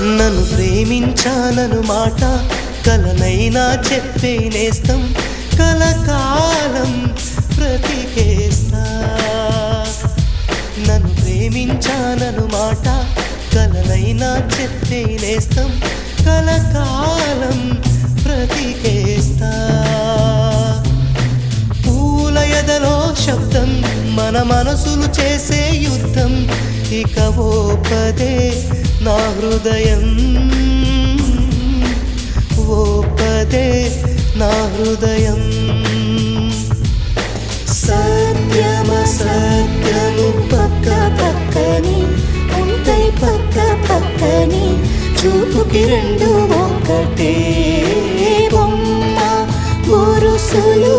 నన్ను ప్రేమించానను మాట కలనైనా చెప్పే నేస్తం కలకాలం బ్రతికేస్తా. నన్ను ప్రేమించానను మాట కలనైనా చెప్పే నేస్తం కలకాలం బ్రతికేస్తా. పూల ఎదలో శబ్దం మన మనసులు చేసే యుద్ధం ఇక ఓపదే నా హృదయం, ఓపదే నా హృదయం. సత్యము పక్క పక్కని ఉంటాయి, పక్క పక్కని చూపుకి రెండు ఒక్కటే బొమ్మ. బొరుసులు